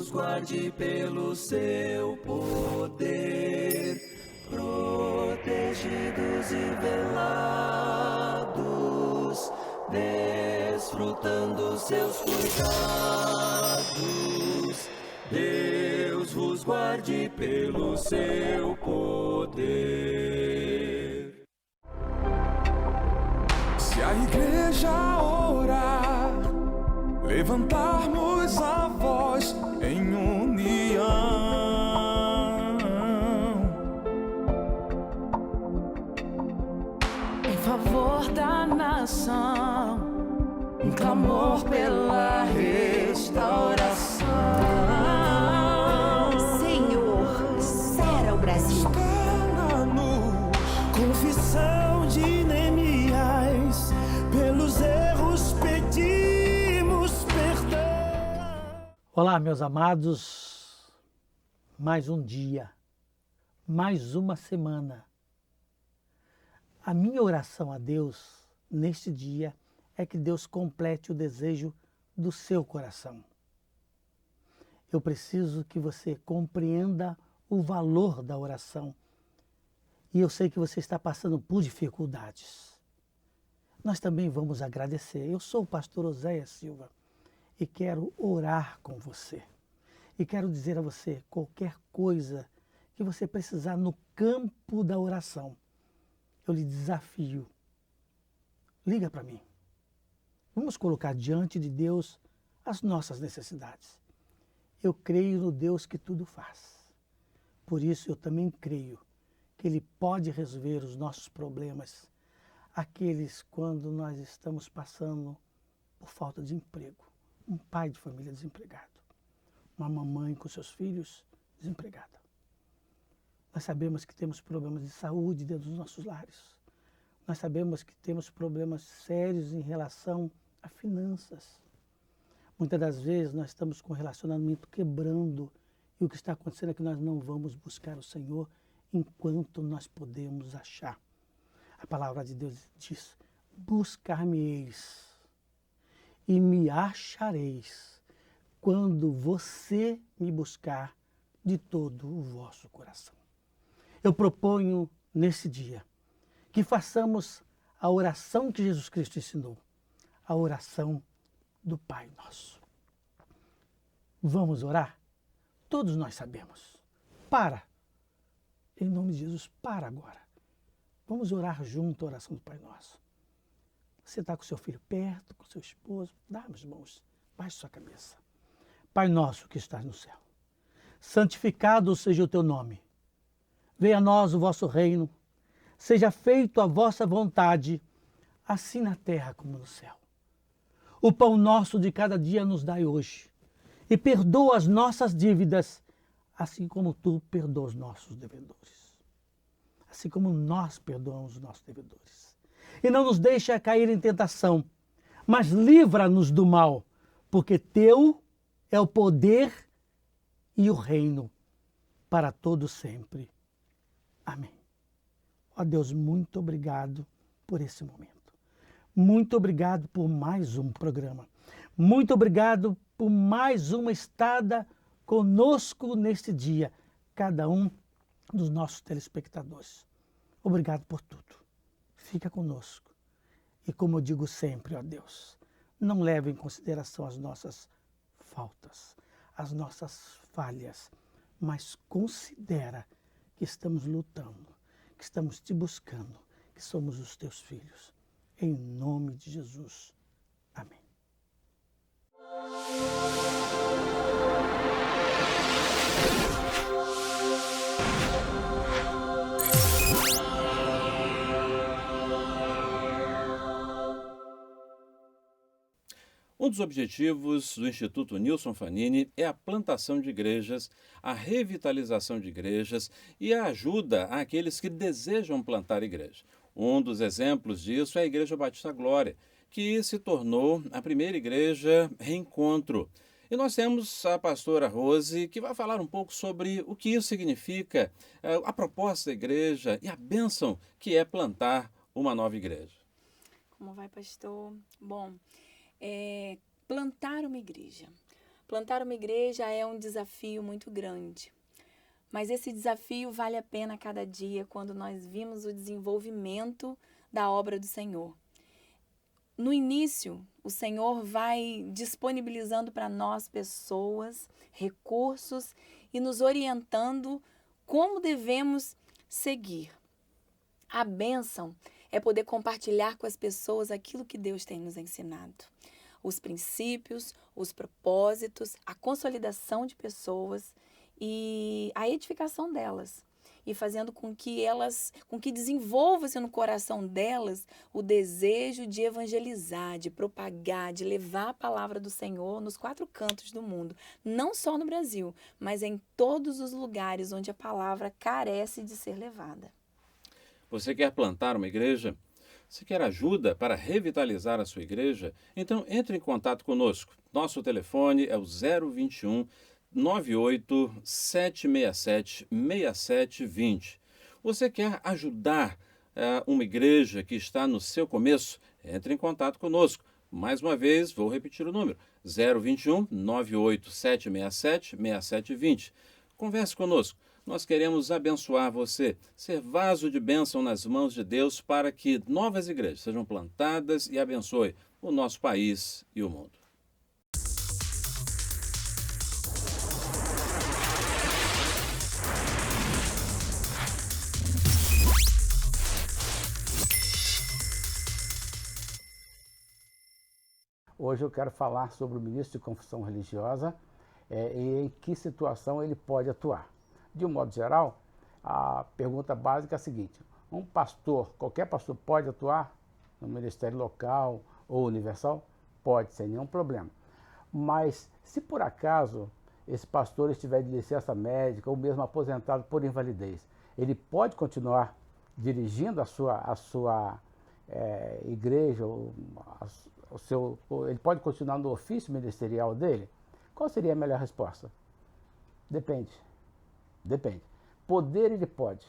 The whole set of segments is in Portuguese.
vos guarde pelo seu poder, protegidos e velados, desfrutando seus cuidados. Deus vos guarde pelo seu poder. Se a igreja orar, levantarmos a voz em união, em favor da nação, um clamor pela restauração. Senhor, sara o Brasil. Restaura-nos. Confissão de Neemias, pelos erros pedimos perdão. Olá, meus amados, mais um dia, mais uma semana. A minha oração a Deus neste dia é que Deus complete o desejo do seu coração. Eu preciso que você compreenda o valor da oração. E eu sei que você está passando por dificuldades. Nós também vamos agradecer. Eu sou o pastor Oséias Silva e quero orar com você. E quero dizer a você qualquer coisa que você precisar no campo da oração. Eu lhe desafio. Liga para mim. Vamos colocar diante de Deus as nossas necessidades. Eu creio no Deus que tudo faz. Por isso eu também creio que Ele pode resolver os nossos problemas, aqueles quando nós estamos passando por falta de emprego. Um pai de família desempregado, uma mamãe com seus filhos desempregada. Nós sabemos que temos problemas de saúde dentro dos nossos lares. Nós sabemos que temos problemas sérios em relação a finanças. Muitas das vezes nós estamos com o relacionamento quebrando e o que está acontecendo é que nós não vamos buscar o Senhor enquanto nós podemos achar. A palavra de Deus diz: buscar-me-eis e me achareis quando você me buscar de todo o vosso coração. Eu proponho nesse dia que façamos a oração que Jesus Cristo ensinou, a oração do Pai Nosso. Vamos orar? Todos nós sabemos. Para. Em nome de Jesus, para agora. Vamos orar junto a oração do Pai Nosso. Você está com seu filho perto, com seu esposo, dá as mãos, baixe sua cabeça. Pai Nosso que estás no céu, santificado seja o teu nome. Venha a nós o vosso reino, seja feito a vossa vontade, assim na terra como no céu. O pão nosso de cada dia nos dai hoje, e perdoa as nossas dívidas, assim como tu perdoas os nossos devedores. Assim como nós perdoamos os nossos devedores. E não nos deixa cair em tentação, mas livra-nos do mal, porque teu é o poder e o reino para todo sempre. Amém. Ó Deus, muito obrigado por esse momento. Muito obrigado por mais um programa. Muito obrigado por mais uma estada conosco neste dia, cada um dos nossos telespectadores. Obrigado por tudo. Fica conosco. E como eu digo sempre, ó Deus, não leve em consideração as nossas faltas, as nossas falhas, mas considera que estamos lutando, que estamos te buscando, que somos os teus filhos. Em nome de Jesus. Amém. Um dos objetivos do Instituto Nilson Fanini é a plantação de igrejas, a revitalização de igrejas e a ajuda àqueles que desejam plantar igreja. Um dos exemplos disso é a Igreja Batista Glória, que se tornou a primeira igreja Reencontro. E nós temos a pastora Rose, que vai falar um pouco sobre o que isso significa, a proposta da igreja e a bênção que é plantar uma nova igreja. Como vai, pastor? Bom, plantar uma igreja. Plantar uma igreja é um desafio muito grande. Mas esse desafio vale a pena a cada dia quando nós vimos o desenvolvimento da obra do Senhor. No início, o Senhor vai disponibilizando para nós pessoas, recursos e nos orientando como devemos seguir. A bênção é poder compartilhar com as pessoas aquilo que Deus tem nos ensinado. Os princípios, os propósitos, a consolidação de pessoas e a edificação delas. E fazendo com que desenvolva-se no coração delas o desejo de evangelizar, de propagar, de levar a palavra do Senhor nos 4 cantos do mundo. Não só no Brasil, mas em todos os lugares onde a palavra carece de ser levada. Você quer plantar uma igreja? Você quer ajuda para revitalizar a sua igreja? Então entre em contato conosco. Nosso telefone é o 021 98 767 6720. Você quer ajudar uma igreja que está no seu começo? Entre em contato conosco. Mais uma vez, vou repetir o número: 021 98 767 6720. Converse conosco. Nós queremos abençoar você, ser vaso de bênção nas mãos de Deus para que novas igrejas sejam plantadas e abençoe o nosso país e o mundo. Hoje eu quero falar sobre o ministro de confissão religiosa e em que situação ele pode atuar. De um modo geral, a pergunta básica é a seguinte: um pastor, qualquer pastor pode atuar no ministério local ou universal? Pode, sem nenhum problema. Mas se por acaso esse pastor estiver de licença médica ou mesmo aposentado por invalidez, ele pode continuar dirigindo a sua igreja, ele pode continuar no ofício ministerial dele? Qual seria a melhor resposta? Depende. Poder ele pode.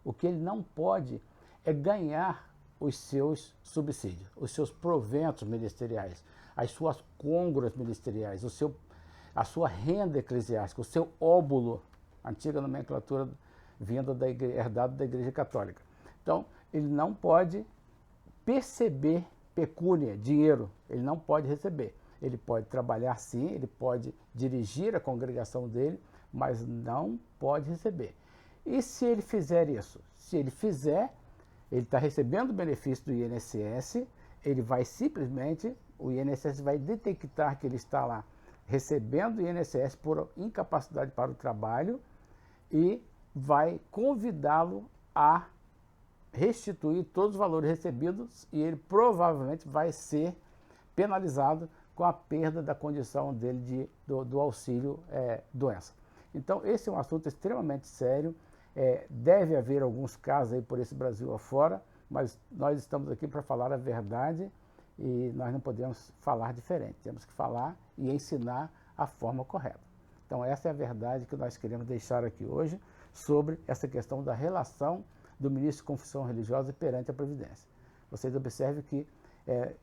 O que ele não pode é ganhar os seus subsídios, os seus proventos ministeriais, as suas côngruas ministeriais, a sua renda eclesiástica, o seu óbulo, antiga nomenclatura vinda herdada da Igreja Católica. Então, ele não pode perceber pecúnia, dinheiro, ele não pode receber. Ele pode trabalhar sim, ele pode dirigir a congregação dele, mas não pode receber. E se ele fizer isso? Se ele fizer, ele está recebendo o benefício do INSS, ele vai simplesmente, o INSS vai detectar que ele está lá recebendo o INSS por incapacidade para o trabalho e vai convidá-lo a restituir todos os valores recebidos e ele provavelmente vai ser penalizado com a perda da condição dele do auxílio doença. Então, esse é um assunto extremamente sério. Deve haver alguns casos aí por esse Brasil afora, mas nós estamos aqui para falar a verdade e nós não podemos falar diferente. Temos que falar e ensinar a forma correta. Então, essa é a verdade que nós queremos deixar aqui hoje sobre essa questão da relação do ministro de confissão religiosa perante a Previdência. Vocês observem que,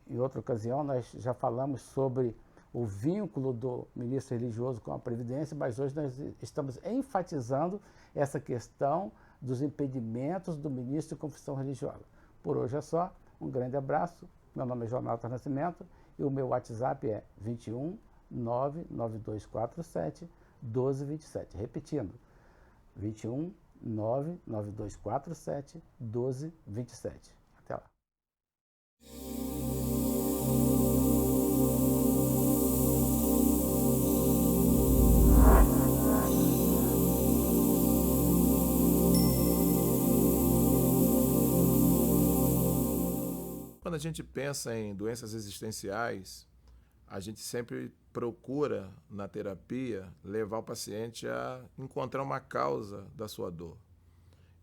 em outra ocasião, nós já falamos sobre o vínculo do ministro religioso com a Previdência, mas hoje nós estamos enfatizando essa questão dos impedimentos do ministro de confissão religiosa. Por hoje é só, um grande abraço, meu nome é Jonathan Nascimento e o meu WhatsApp é 21 99247 1227. Repetindo, 21 99247 1227. Até lá. Quando a gente pensa em doenças existenciais, a gente sempre procura, na terapia, levar o paciente a encontrar uma causa da sua dor.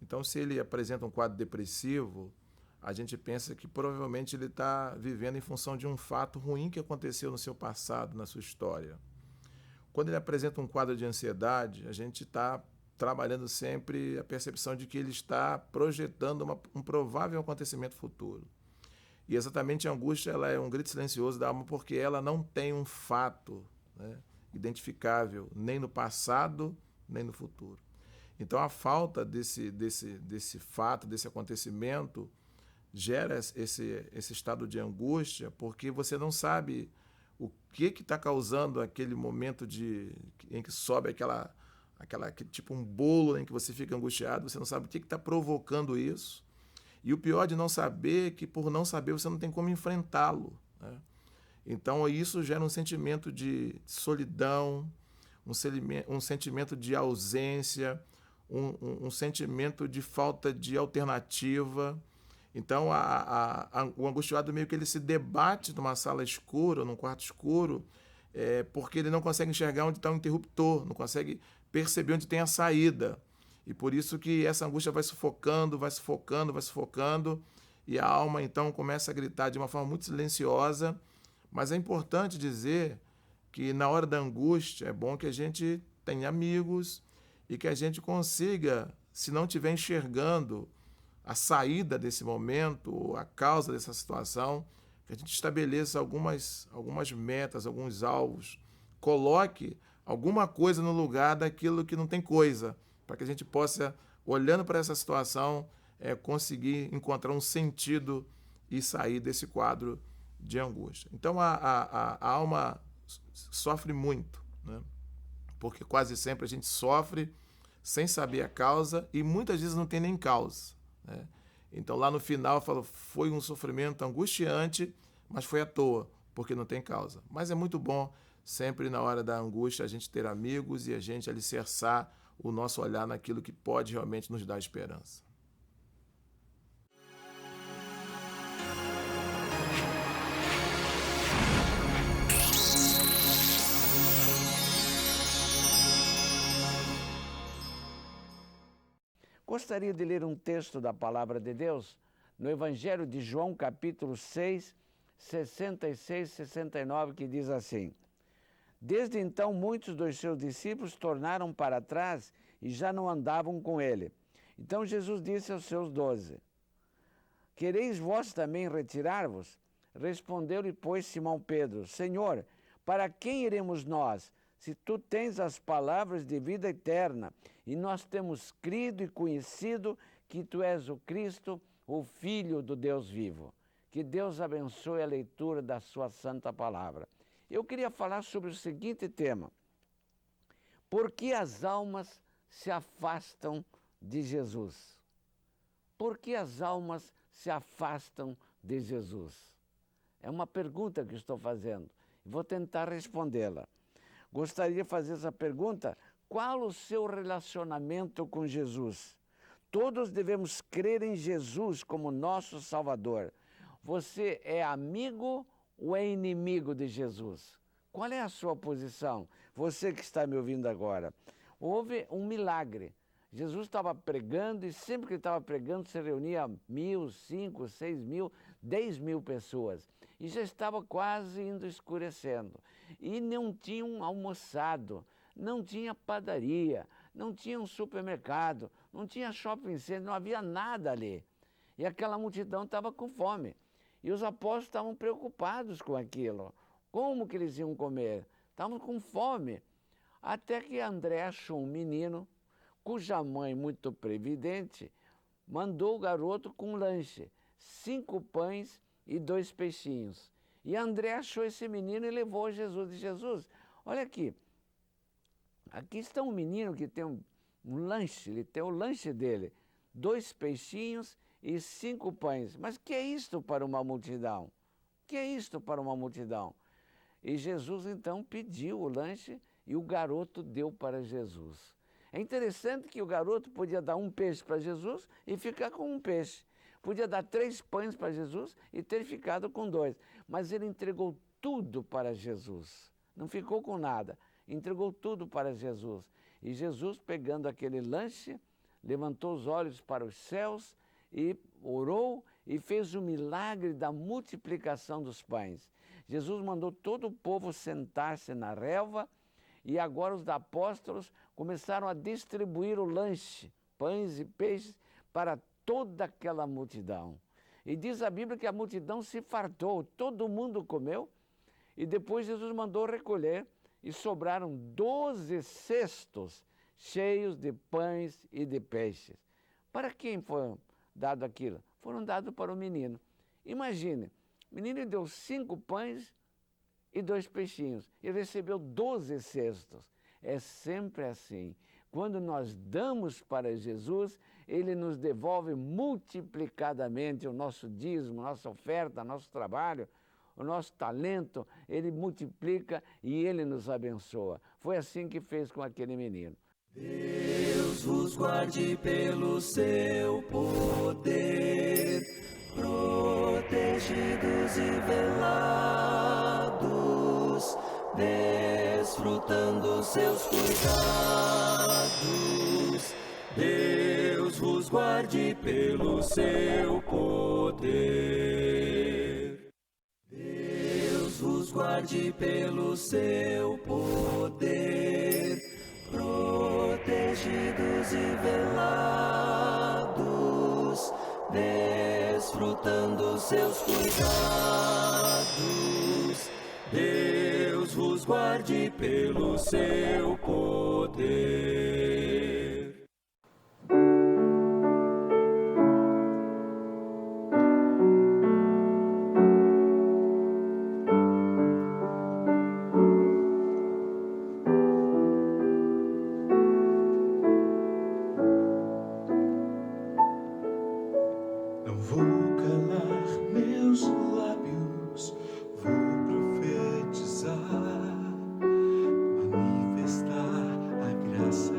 Então, se ele apresenta um quadro depressivo, a gente pensa que provavelmente ele está vivendo em função de um fato ruim que aconteceu no seu passado, na sua história. Quando ele apresenta um quadro de ansiedade, a gente está trabalhando sempre a percepção de que ele está projetando um provável acontecimento futuro. E exatamente a angústia ela é um grito silencioso da alma porque ela não tem um fato, né? identificável nem no passado, nem no futuro. Então, a falta desse fato, desse acontecimento, gera esse estado de angústia, porque você não sabe o que está causando aquele momento em que sobe aquela tipo um bolo em que você fica angustiado, você não sabe o que está provocando isso. E o pior de não saber é que, por não saber, você não tem como enfrentá-lo, né? Então, isso gera um sentimento de solidão, um sentimento de ausência, um sentimento de falta de alternativa. Então, o angustiado meio que ele se debate numa sala escura, num quarto escuro, porque ele não consegue enxergar onde está o interruptor, não consegue perceber onde tem a saída. E por isso que essa angústia vai sufocando, vai sufocando, vai sufocando, e a alma então começa a gritar de uma forma muito silenciosa. Mas é importante dizer que na hora da angústia é bom que a gente tenha amigos e que a gente consiga, se não estiver enxergando a saída desse momento, a causa dessa situação, que a gente estabeleça algumas metas, alguns alvos, coloque alguma coisa no lugar daquilo que não tem coisa, para que a gente possa, olhando para essa situação, conseguir encontrar um sentido e sair desse quadro de angústia. Então, a alma sofre muito, né? Porque quase sempre a gente sofre sem saber a causa e muitas vezes não tem nem causa, né? Então, lá no final, eu falo, foi um sofrimento angustiante, mas foi à toa, porque não tem causa. Mas é muito bom, sempre na hora da angústia, a gente ter amigos e a gente alicerçar o nosso olhar naquilo que pode realmente nos dar esperança. Gostaria de ler um texto da Palavra de Deus no Evangelho de João, capítulo 6, 66 e 69, que diz assim: Desde então, muitos dos seus discípulos tornaram para trás e já não andavam com ele. Então Jesus disse aos seus 12, Quereis vós também retirar-vos? Respondeu-lhe, pois, Simão Pedro, Senhor, para quem iremos nós? Se tu tens as palavras de vida eterna, e nós temos crido e conhecido que tu és o Cristo, o Filho do Deus vivo. Que Deus abençoe a leitura da sua santa palavra. Eu queria falar sobre o seguinte tema: por que as almas se afastam de Jesus? Por que as almas se afastam de Jesus? É uma pergunta que estou fazendo. Vou tentar respondê-la. Gostaria de fazer essa pergunta: qual o seu relacionamento com Jesus? Todos devemos crer em Jesus como nosso Salvador. Você é amigo ou é inimigo de Jesus? Qual é a sua posição? Você que está me ouvindo agora. Houve um milagre. Jesus estava pregando e sempre que ele estava pregando se reunia 1.000, 5.000, 6.000, 10.000 pessoas. E já estava quase indo escurecendo. E não tinham almoçado, não tinha padaria, não tinha um supermercado, não tinha shopping center, não havia nada ali. E aquela multidão estava com fome. E os apóstolos estavam preocupados com aquilo. Como que eles iam comer? Estavam com fome. Até que André achou um menino, cuja mãe, muito previdente, mandou o garoto com um lanche, 5 pães e 2 peixinhos. E André achou esse menino e levou a Jesus. E Jesus, olha aqui, aqui está um menino que tem um lanche, ele tem o lanche dele, 2 peixinhos e 5 pães. Mas que é isto para uma multidão? Que é isto para uma multidão? E Jesus então pediu o lanche e o garoto deu para Jesus. É interessante que o garoto podia dar um peixe para Jesus e ficar com um peixe. Podia dar 3 pães para Jesus e ter ficado com 2. Mas ele entregou tudo para Jesus. Não ficou com nada. Entregou tudo para Jesus. E Jesus, pegando aquele lanche, levantou os olhos para os céus e orou e fez o milagre da multiplicação dos pães. Jesus mandou todo o povo sentar-se na relva e agora os apóstolos começaram a distribuir o lanche, pães e peixes, para toda aquela multidão. E diz a Bíblia que a multidão se fartou, todo mundo comeu, e depois Jesus mandou recolher e sobraram 12 cestos cheios de pães e de peixes. Para quem foi dado aquilo? Foram dados para o menino. Imagine, o menino deu 5 pães e 2 peixinhos. Ele recebeu 12 cestos. É sempre assim. Quando nós damos para Jesus, Ele nos devolve multiplicadamente o nosso dízimo, nossa oferta, nosso trabalho, o nosso talento. Ele multiplica e Ele nos abençoa. Foi assim que fez com aquele menino. Deus vos guarde pelo seu poder, protegidos e velados, desfrutando seus cuidados. Deus vos guarde pelo seu poder. Deus vos guarde pelo seu poder, protegidos e velados, desfrutando seus cuidados. Deus vos guarde pelo seu poder. Não vou calar meus lábios, vou profetizar, manifestar a graça,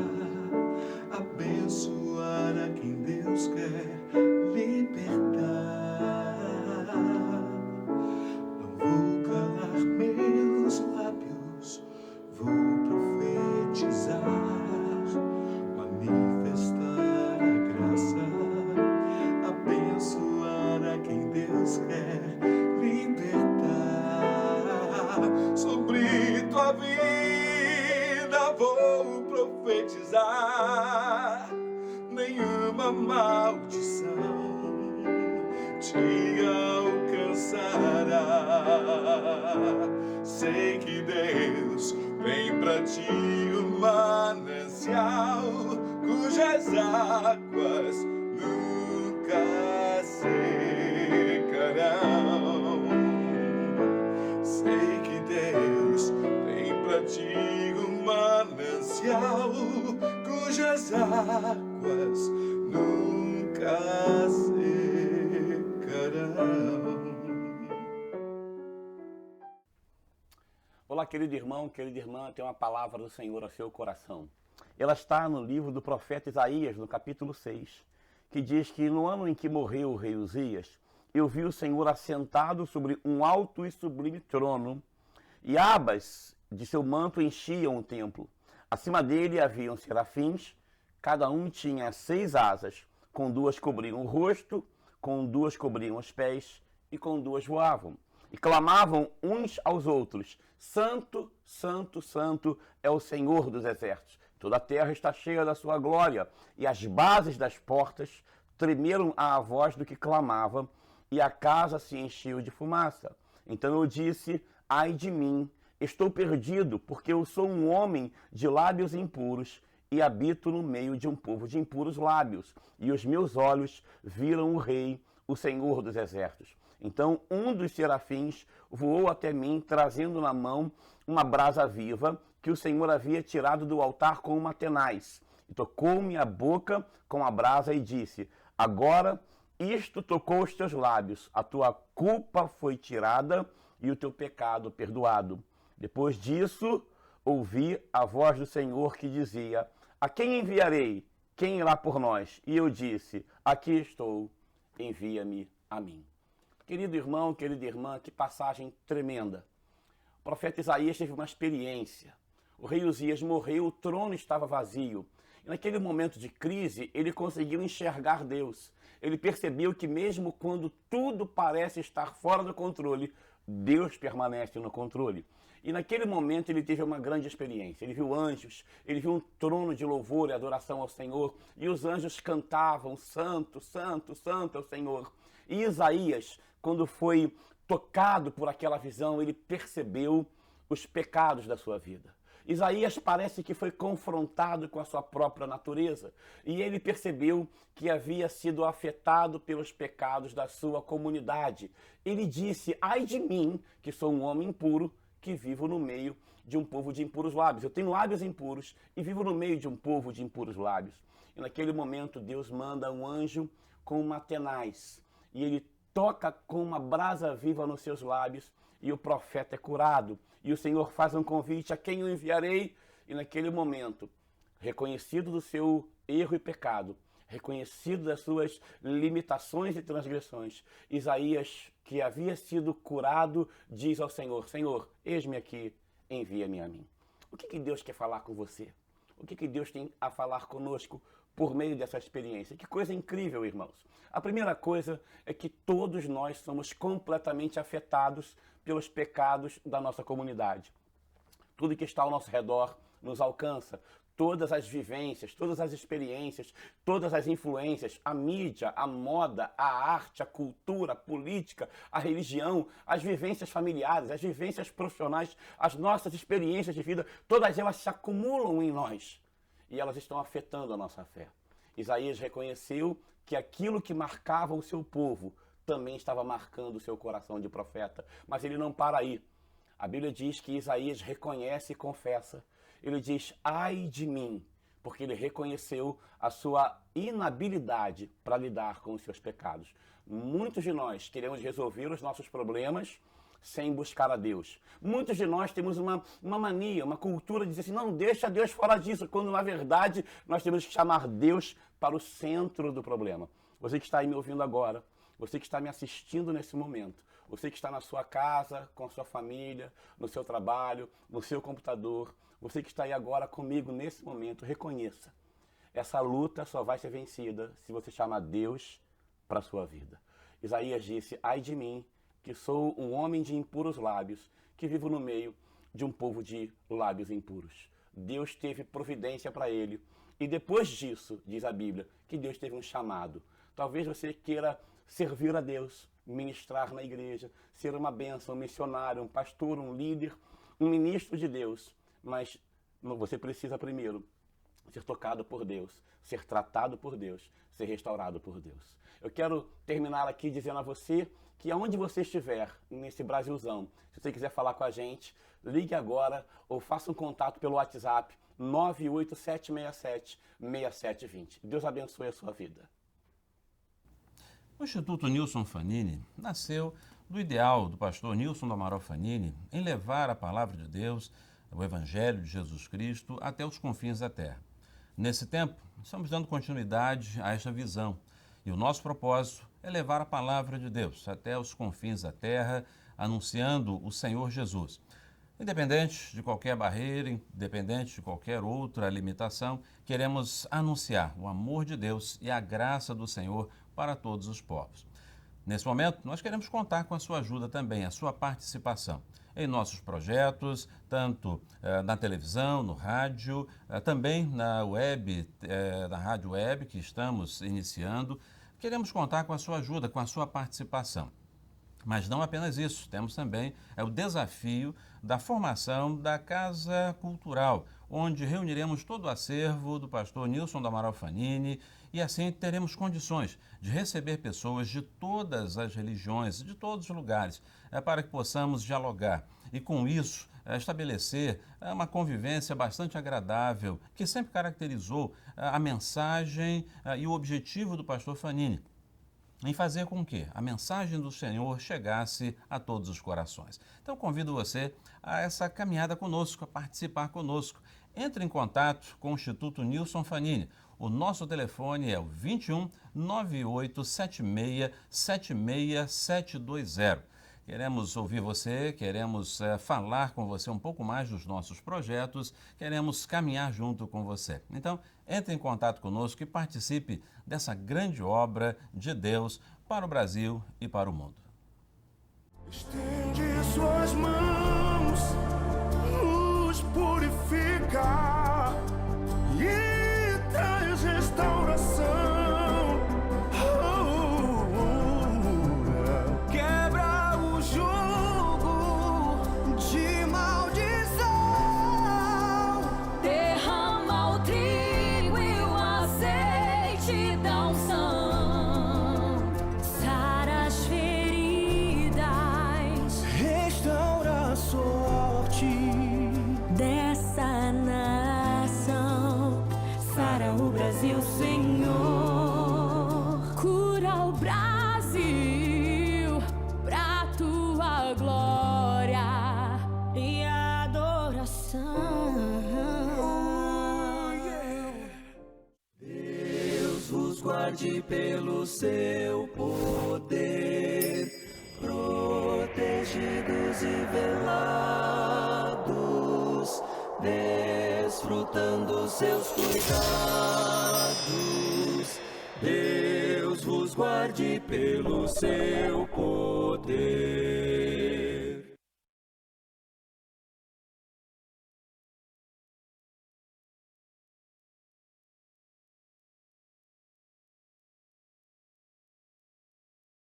abençoar a quem Deus quer libertar. Não vou calar meus lábios, vou profetizar, manifestar a graça, abençoar a quem Deus quer libertar. Sobre tua vida vou profetizar, nenhuma maldição te alcançará. Sei que Deus tem pra ti um manancial cujas águas nunca secarão. Sei que Deus tem pra ti um manancial cujas águas nunca secarão. Olá, querido irmão, querida irmã, tem uma palavra do Senhor ao seu coração. Ela está no livro do profeta Isaías, no capítulo 6, que diz que no ano em que morreu o rei Uzias, eu vi o Senhor assentado sobre um alto e sublime trono, e abas de seu manto enchiam o templo. Acima dele haviam serafins, cada um tinha 6 asas, com 2 cobriam o rosto, com 2 cobriam os pés, e com 2 voavam. E clamavam uns aos outros: Santo, Santo, Santo é o Senhor dos exércitos. Toda a terra está cheia da sua glória. E as bases das portas tremeram à voz do que clamava, e a casa se encheu de fumaça. Então eu disse: ai de mim, estou perdido, porque eu sou um homem de lábios impuros, e habito no meio de um povo de impuros lábios. E os meus olhos viram o Rei, o Senhor dos exércitos. Então um dos serafins voou até mim, trazendo na mão uma brasa viva, que o Senhor havia tirado do altar com uma tenaz. E tocou-me a boca com a brasa e disse: agora isto tocou os teus lábios, a tua culpa foi tirada e o teu pecado perdoado. Depois disso, ouvi a voz do Senhor que dizia: a quem enviarei? Quem irá por nós? E eu disse: aqui estou, envia-me a mim. Querido irmão, querida irmã, que passagem tremenda. O profeta Isaías teve uma experiência. O rei Uzias morreu, o trono estava vazio. E naquele momento de crise, ele conseguiu enxergar Deus. Ele percebeu que mesmo quando tudo parece estar fora do controle, Deus permanece no controle. E naquele momento ele teve uma grande experiência. Ele viu anjos, ele viu um trono de louvor e adoração ao Senhor. E os anjos cantavam: Santo, Santo, Santo é o Senhor. E Isaías, quando foi tocado por aquela visão, ele percebeu os pecados da sua vida. Isaías parece que foi confrontado com a sua própria natureza e ele percebeu que havia sido afetado pelos pecados da sua comunidade. Ele disse: ai de mim, que sou um homem impuro, que vivo no meio de um povo de impuros lábios. Eu tenho lábios impuros e vivo no meio de um povo de impuros lábios. E naquele momento Deus manda um anjo com uma tenaz e ele toca com uma brasa viva nos seus lábios e o profeta é curado. E o Senhor faz um convite: a quem eu enviarei? E naquele momento, reconhecido do seu erro e pecado, reconhecido das suas limitações e transgressões, Isaías, que havia sido curado, diz ao Senhor: Senhor, eis-me aqui, envia-me a mim. O que Deus quer falar com você? O que Deus tem a falar conosco por meio dessa experiência? Que coisa incrível, irmãos. A primeira coisa é que todos nós somos completamente afetados pelos pecados da nossa comunidade. Tudo que está ao nosso redor nos alcança. Todas as vivências, todas as experiências, todas as influências, a mídia, a moda, a arte, a cultura, a política, a religião, as vivências familiares, as vivências profissionais, as nossas experiências de vida, todas elas se acumulam em nós e elas estão afetando a nossa fé. Isaías reconheceu que aquilo que marcava o seu povo também estava marcando o seu coração de profeta, mas ele não para aí. A Bíblia diz que Isaías reconhece e confessa. Ele diz: ai de mim, porque ele reconheceu a sua inabilidade para lidar com os seus pecados. Muitos de nós queremos resolver os nossos problemas sem buscar a Deus. Muitos de nós temos uma mania, uma cultura de dizer assim: não, deixa Deus fora disso, quando na verdade nós temos que chamar Deus para o centro do problema. Você que está aí me ouvindo agora, você que está me assistindo nesse momento, você que está na sua casa, com a sua família, no seu trabalho, no seu computador, você que está aí agora comigo nesse momento, reconheça. Essa luta só vai ser vencida se você chamar Deus para a sua vida. Isaías disse: ai de mim, que sou um homem de impuros lábios, que vivo no meio de um povo de lábios impuros. Deus teve providência para ele. E depois disso, diz a Bíblia, que Deus teve um chamado. Talvez você queira servir a Deus, ministrar na igreja, ser uma bênção, um missionário, um pastor, um líder, um ministro de Deus. Mas você precisa primeiro ser tocado por Deus, ser tratado por Deus, ser restaurado por Deus. Eu quero terminar aqui dizendo a você que aonde você estiver, nesse Brasilzão, se você quiser falar com a gente, ligue agora ou faça um contato pelo WhatsApp 98767-6720. Deus abençoe a sua vida. O Instituto Nilson Fanini nasceu do ideal do pastor Nilson do Amaral Fanini em levar a palavra de Deus, o Evangelho de Jesus Cristo, até os confins da terra. Nesse tempo, estamos dando continuidade a esta visão e o nosso propósito é levar a palavra de Deus até os confins da terra, anunciando o Senhor Jesus. Independente de qualquer barreira, independente de qualquer outra limitação, queremos anunciar o amor de Deus e a graça do Senhor para todos os povos. Nesse momento, nós queremos contar com a sua ajuda também, a sua participação em nossos projetos, tanto na televisão, no rádio, também na web, na rádio web que estamos iniciando. Queremos contar com a sua ajuda, com a sua participação. Mas não apenas isso, temos também o desafio da formação da Casa Cultural, onde reuniremos todo o acervo do pastor Nilson do Amaral Fanini e assim teremos condições de receber pessoas de todas as religiões, de todos os lugares, para que possamos dialogar e com isso estabelecer uma convivência bastante agradável que sempre caracterizou a mensagem e o objetivo do pastor Fanini, em fazer com que a mensagem do Senhor chegasse a todos os corações. Então convido você a essa caminhada conosco, a participar conosco. Entre em contato com o Instituto Nilson Fanini. O nosso telefone é o 21 9876 76720. Queremos ouvir você, queremos falar com você um pouco mais dos nossos projetos, queremos caminhar junto com você. Então, entre em contato conosco e participe dessa grande obra de Deus para o Brasil e para o mundo. Estende suas mãos, nos purifica e traz restauração. Quebra o jugo de maldição. da nação. Sara o Brasil, Senhor. Cura o Brasil pra tua glória e adoração. Deus vos guarde pelo seu poder, protegidos e velados, desfrutando seus cuidados. Deus vos guarde pelo seu poder.